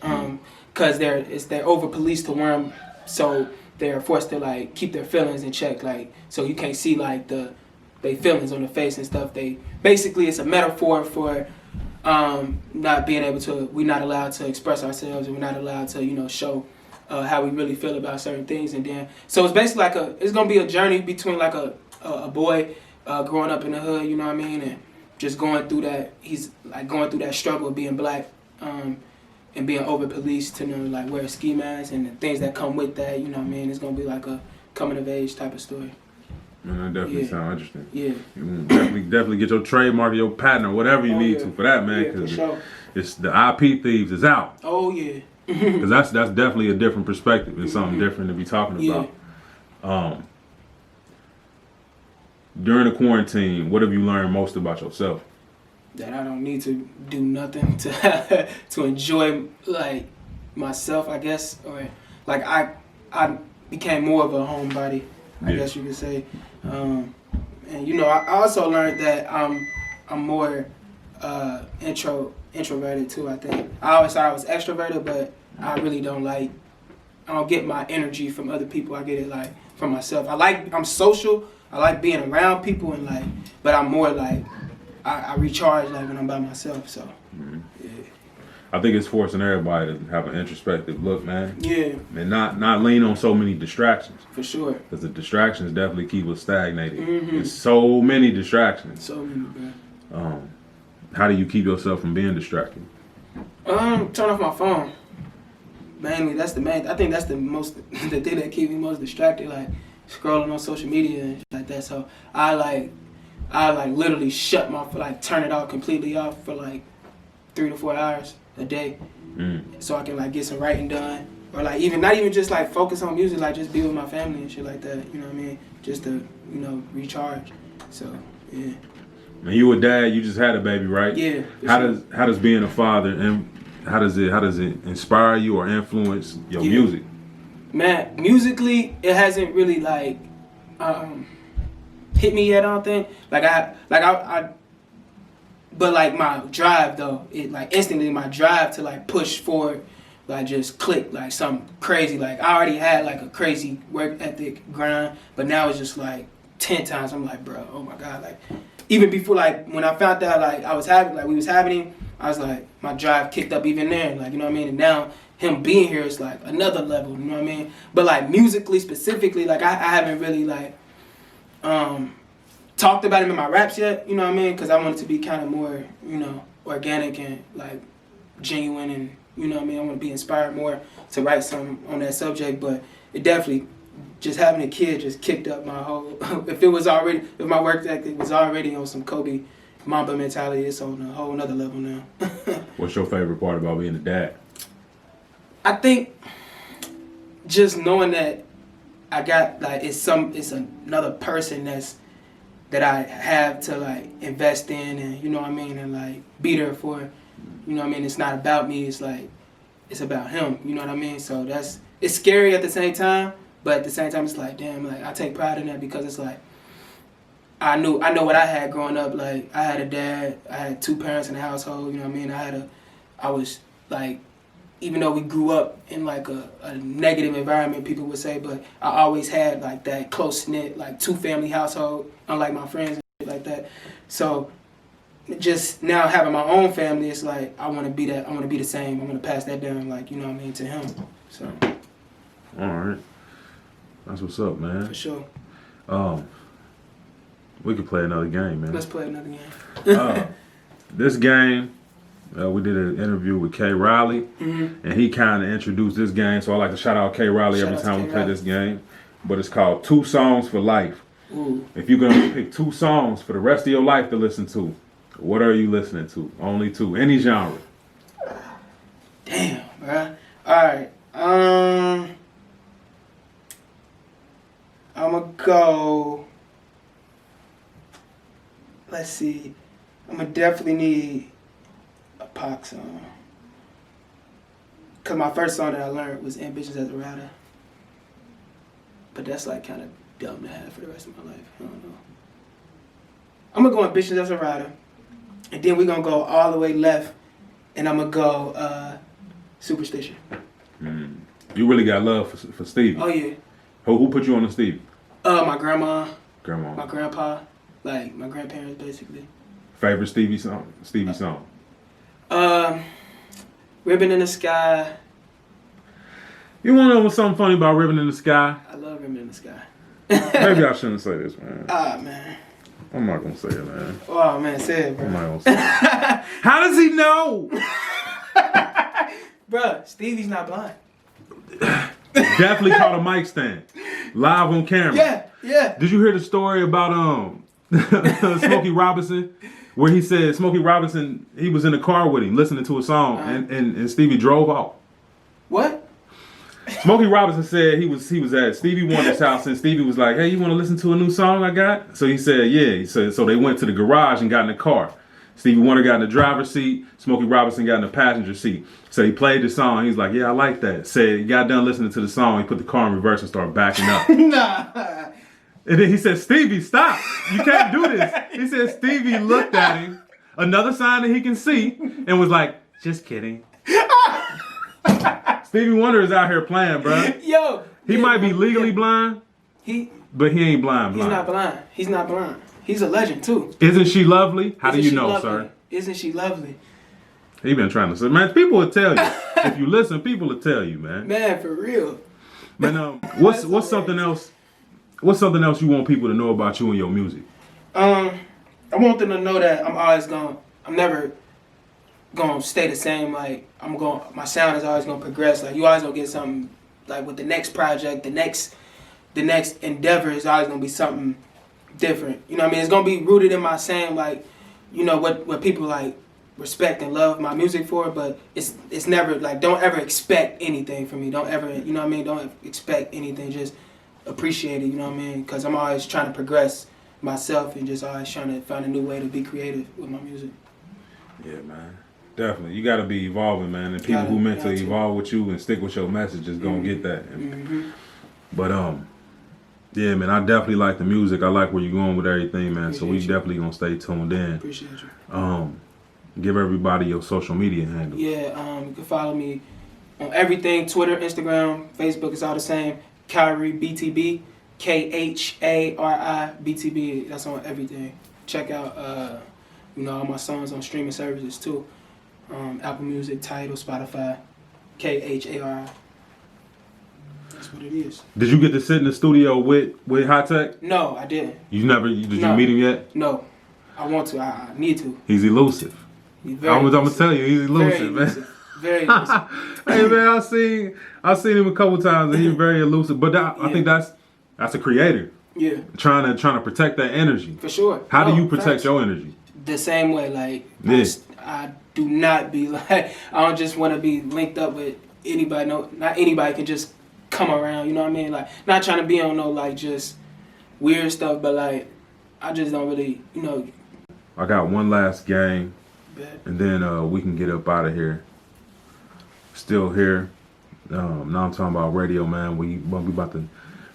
because they're over policed to wear them, so they're forced to keep their feelings in check, so you can't see they feelings on the face and stuff. It's a metaphor for not being able to. We're not allowed to express ourselves, and we're not allowed to show how we really feel about certain things. And then so it's basically it's gonna be a journey between a boy growing up in the hood, you know what I mean, and just going through that. He's going through that struggle of being black and being over policed to wear ski masks and the things that come with that, you know what I mean. It's gonna be like a coming of age type of story. Man, that definitely sounds interesting. Yeah. You definitely get your trademark, your patent, or whatever you need to for that, man. Yeah, for sure. It's the IP thieves is out. Oh yeah. Because that's definitely a different perspective. It's something different to be talking about. During the quarantine, what have you learned most about yourself? That I don't need to do nothing to to enjoy myself, I guess, or I became more of a homebody, I guess you could say, and I also learned that I'm more introverted too. I think I always thought I was extroverted, but I really don't I don't get my energy from other people. I get it from myself. I'm social. I like being around people but I'm more I recharge when I'm by myself. So yeah. I think it's forcing everybody to have an introspective look, man. Yeah. And not lean on so many distractions. For sure. Because the distractions definitely keep us stagnated. There's so many distractions. So many, bro. How do you keep yourself from being distracted? Turn off my phone. Mainly, that's the main. I think that's the thing that keeps me most distracted. Scrolling on social media and shit like that. So I literally shut turn it off completely off for 3 to 4 hours a day, so I can get some writing done, or even not even just focus on music, just be with my family and shit like that. You know what I mean? Just to recharge. So yeah. And you a dad, you just had a baby, right? Yeah. How does being a father and how does it inspire you or influence your music? Man, musically, it hasn't really hit me yet. I don't think but my drive though, it instantly my drive to push forward, just click something crazy. I already had a crazy work ethic grind, but now it's just 10 times. I'm like, bro, oh my God. Like, even before, like, when I found out, like, we was having him, I was like, my drive kicked up even there. Like, you know what I mean? And now him being here is like another level, you know what I mean? But like musically, specifically, like, I haven't really, like, talked about him in my raps yet, you know what I mean? Because I want it to be kind of more, you know, organic and like genuine, and you know what I mean? I want to be inspired more to write something on that subject, but it definitely, just having a kid just kicked up my whole, if my work ethic was already on some Kobe Mamba mentality, it's on a whole nother level now. What's your favorite part about being a dad? I think just knowing that I got, like, it's another person that I have to, like, invest in, and you know what I mean, and like be there for, you know what I mean. It's not about me, it's like, it's about him, you know what I mean. So it's scary at the same time, but at the same time it's like, damn, like, I take pride in that, because it's like, I know what I had growing up. Like, I had a dad, I had 2 parents in the household, you know what I mean. I was like, even though we grew up in like a negative environment, people would say, but I always had like that close-knit, like 2-family household, unlike my friends and shit like that. So just now having my own family, it's like, I want to be that, I want to be the same. I want to pass that down, like, you know what I mean, to him. So. All right. That's what's up, man. For sure. We could play another game, man. Let's play another game. This game, we did an interview with K. Riley, and he kind of introduced this game, so I like to shout out K. Riley every time we play this game. But it's called 2 Songs for Life. Ooh. If you're going to pick 2 songs for the rest of your life to listen to, what are you listening to? Only 2. Any genre. Damn, bruh. All right. I'm going to go... Let's see. I'm going to definitely need a Pac song. Because my first song that I learned was Ambitions as a Rider. But that's like kind of dumb to have for the rest of my life. I don't know. I'm going to go Ambitions as a Rider. And then we're going to go all the way left. And I'm going to go Superstition. You really got love for Stevie. Oh, yeah. Who put you on the Stevie? My grandma. Grandma. My grandpa. Like, my grandparents, basically. Favorite Stevie song? Ribbon in the Sky. You want to know what's something funny about Ribbon in the Sky? I love Ribbon in the Sky. Maybe I shouldn't say this, man. Man. I'm not going to say it, man. Oh, man, say it, bro. I'm not going to say it. How does he know? Bruh, Stevie's not blind. Definitely caught a mic stand. Live on camera. Yeah. Did you hear the story about Smokey Robinson? Where he said Smokey Robinson, he was in the car with him listening to a song, and Stevie drove off. What? Smokey Robinson said he was at Stevie Wonder's house, and Stevie was like, "Hey, you want to listen to a new song I got?" So he said, "Yeah." He said, so they went to the garage and got in the car. Stevie Wonder got in the driver's seat. Smokey Robinson got in the passenger seat. So he played the song. He's like, "Yeah, I like that." Said he got done listening to the song. He put the car in reverse and started backing up. Nah. And then he said, "Stevie, stop. You can't do this." He said Stevie looked at him, another sign that he can see, and was like, "Just kidding." Stevie Wonder is out here playing, bro. Yo. He might be legally blind, but he ain't blind. He's not blind. He's a legend, too. Isn't she lovely? How do you know, lovely? sir? Isn't she lovely? He been trying to say, man, people will tell you. If you listen, people will tell you, man. Man, for real. Man, what's something else? What's something else you want people to know about you and your music? I want them to know that I'm never gonna stay the same. Like, my sound is always gonna progress. Like, you always gonna get something, like, with the next project, the next endeavor is always gonna be something different. You know what I mean? It's gonna be rooted in my same, like, you know, what people, like, respect and love my music for, but it's never, like, don't ever expect anything from me. Don't ever, you know what I mean? Don't expect anything. Just appreciate it, you know what I mean? Because I'm always trying to progress myself and just always trying to find a new way to be creative with my music. Yeah, man. Definitely. You got to be evolving, man. And people who meant to evolve with you and stick with your message is going to get that. But, yeah, man, I definitely like the music. I like where you're going with everything, man. So we definitely going to stay tuned in. Appreciate you. Give everybody your social media handle. Yeah, you can follow me on everything, Twitter, Instagram, Facebook, it's all the same. Khari BTB, Khari BTB. That's on everything. Check out all my songs on streaming services too. Apple Music, Tidal, Spotify. Khari. That's what it is. Did you get to sit in the studio with High Tech? No, I didn't. Did you meet him yet? No, I want to. I need to. He's elusive. He's I'm gonna tell you, he's elusive, man. Very elusive. Hey man, I've seen him a couple times, and he's very elusive. But I think that's a creator. Yeah. Trying to protect that energy. For sure. How do you protect your energy? The same way, like Yeah. I do not be like I don't just want to be linked up with anybody. No, not anybody can just come around. You know what I mean? Like not trying to be on no like just weird stuff, but like I just don't really, I got one last game, bet. and then we can get up out of here. Still here. Now I'm talking about radio, man. We about to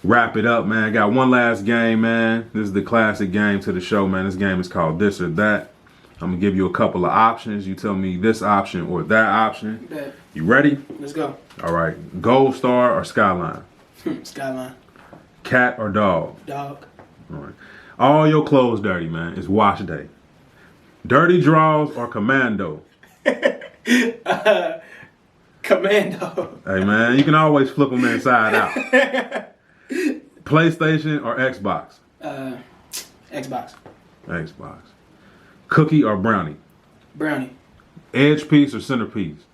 wrap it up, man. Got one last game, man. This is the classic game to the show, man. This game is called This or That. I'm gonna give you a couple of options. You tell me this option or that option. Bet. You ready? Let's go. All right. Gold Star or Skyline? Skyline. Cat or dog? Dog. All right. All your clothes dirty, man. It's wash day. Dirty draws or commando? Commando. Hey, man, you can always flip them inside out. PlayStation or Xbox? Xbox. Xbox. Cookie or brownie? Brownie. Edge piece or centerpiece?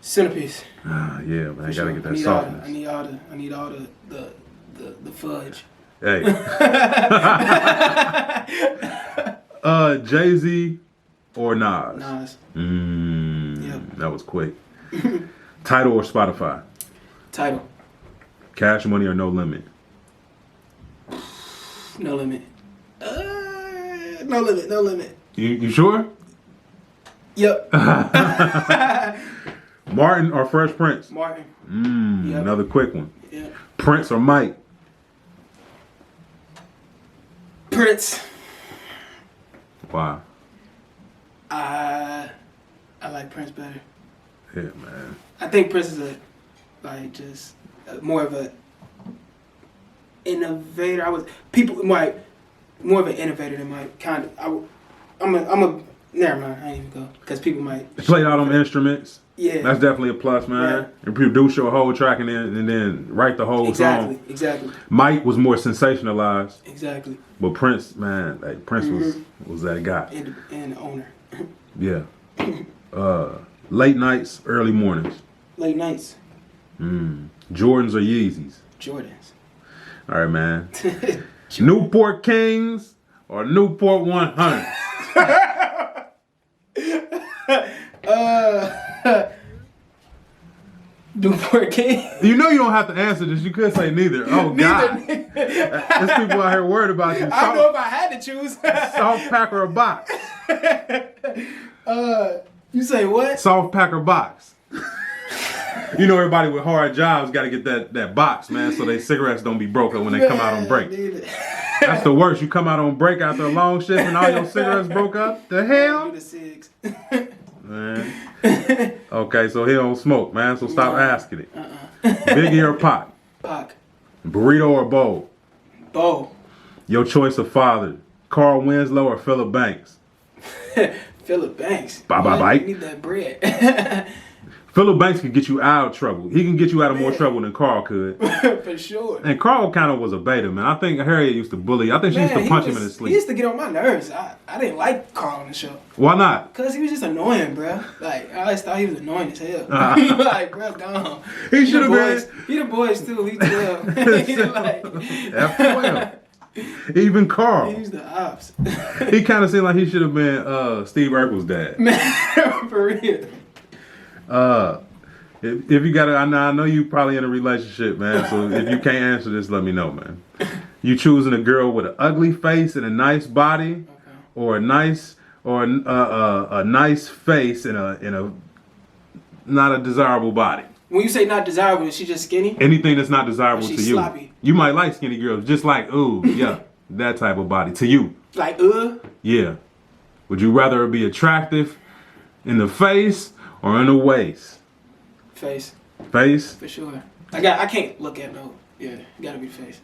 Centerpiece. Ah, yeah, man. You gotta get that I softness. I need all the fudge. Hey. Jay-Z or Nas? Nas. Yep. That was quick. Tidal or Spotify? Tidal. Cash Money or No Limit? No limit. No limit. No limit. You sure? Yep. Martin or Fresh Prince? Martin. Yep. Another quick one. Yeah. Prince or Mike? Prince. Wow. I like Prince better. Yeah, man. I think Prince is more of a innovator. More of an innovator than Mike. Kind of. Never mind. I ain't even go because people might Play all them instruments. Yeah. That's definitely a plus, man. Right. And produce your whole track and then write the whole song. Exactly. Mike was more sensationalized. Exactly. But Prince, man, like Prince was that guy. And the owner. Yeah. Late nights, early mornings. Late nights. Jordans or Yeezys? Jordans. All right, man. Newport Kings or Newport 100? Newport King. You know you don't have to answer this. You could say neither. Oh, God. There's people out here worried about you. I don't know if I had to choose. Soft pack or a box? You say what? Soft pack or box? You know everybody with hard jobs got to get that box, man, so their cigarettes don't be broke when they come out on break. That's the worst. You come out on break after a long shift and all your cigarettes broke up? The hell? Man. Okay, so he don't smoke, man, so stop asking it. Biggie or Pac? Pac. Burrito or bowl? Bowl. Your choice of father, Carl Winslow or Philip Banks? Philip Banks. Bye. I need that bread. Philip Banks can get you out of trouble. He can get you out of more trouble than Carl could. For sure. And Carl kind of was a beta, man. I think Harriet used to bully. I think she used to punch him in his sleep. He used to get on my nerves. I didn't like Carl on the show. Why not? Because he was just annoying, bro. Like, I always thought he was annoying as hell. Like, bro, gone. He should have been. He the boys, too. He 12. He like... F12. Even Carl. He was the ops. He kind of seemed like he should have been Steve Urkel's dad. Man, for real. If you got to, I know you probably in a relationship, man. So if you can't answer this, let me know, man. You choosing a girl with an ugly face and a nice body, or a nice face and a not a desirable body. When you say not desirable, is she just skinny? Anything that's not desirable to you. Sloppy. You might like skinny girls, just like yeah, that type of body to you. Like Yeah. Would you rather be attractive in the face or in the waist? Face. Face? For sure. I can't look at no Yeah, gotta be the face.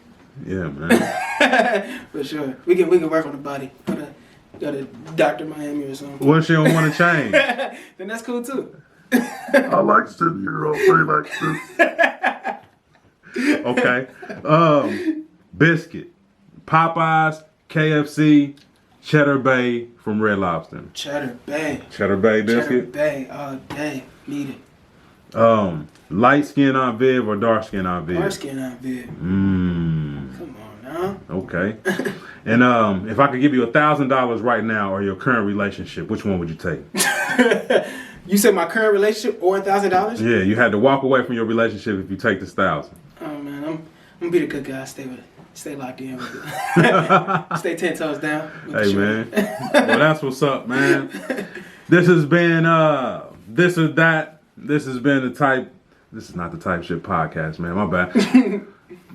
Yeah, man. For sure. We can work on the body. Go to Dr. Miami or something. What if she don't want to change? Then that's cool too. I like 7-year-old play like this. Okay. Biscuit. Popeyes, KFC, Cheddar Bay from Red Lobster. Cheddar Bay. Cheddar Bay Cheddar biscuit. Bay all day. Need it. Light skin on Viv or dark skin on Viv? Dark skin on vid. Mmm. Come on now. Okay. And if I could give you $1,000 right now or your current relationship, which one would you take? You said my current relationship or $1,000? Yeah, you had to walk away from your relationship if you take this 1,000. Oh man, I'm gonna be the good guy. Stay locked in with it. Stay 10 toes down. With the Hey shorty. man. Well, that's what's up, man. This has been this or that. This has been the type. This is not the Type Shit podcast, man. My bad.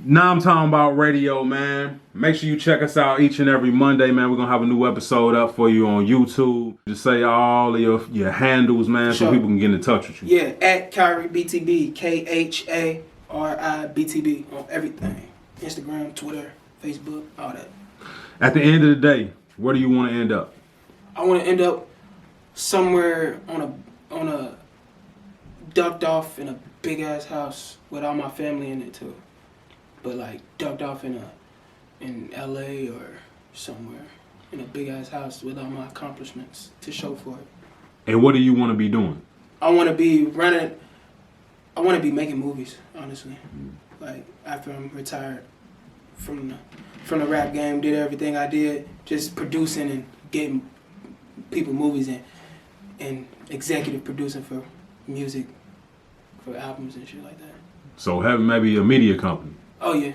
Nomtombout Radio, man. Make sure you check us out each and every Monday, man. We're gonna have a new episode up for you on YouTube. Just say all of your handles, man, so Sure. people can get in touch with you. Yeah, at Khari BTB, KHARI BTB on everything. Instagram, Twitter, Facebook, all that. At the end of the day, where do you want to end up? I want to end up somewhere on a ducked off in a big ass house with all my family in it too, but like ducked off in LA or somewhere in a big ass house with all my accomplishments to show for it. And what do you want to be doing? I want to be running. I want to be making movies, honestly. Like after I'm retired from the rap game, did everything I did, just producing and getting people movies and executive producing for music, for albums and shit like that. So having maybe a media company. Oh yeah,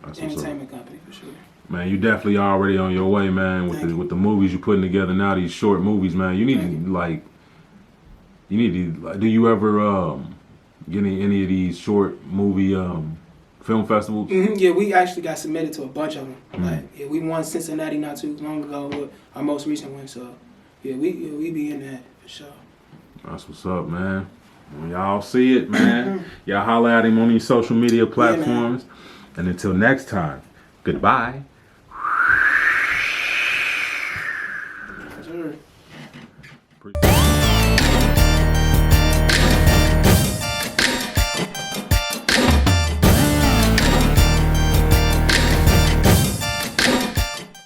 That's what's up. entertainment company for sure. Man, you definitely already on your way, man. With Thank you. with the movies you're putting together now, these short movies, man. You need Thank to like. You need to. Like, do you ever get any of these short movie film festivals? Yeah, we actually got submitted to a bunch of them. Like, yeah, we won Cincinnati not too long ago with our most recent win. So, yeah, we be in that for sure. That's what's up, man. When y'all see it, man, y'all holler at him on these social media platforms. And until next time, goodbye.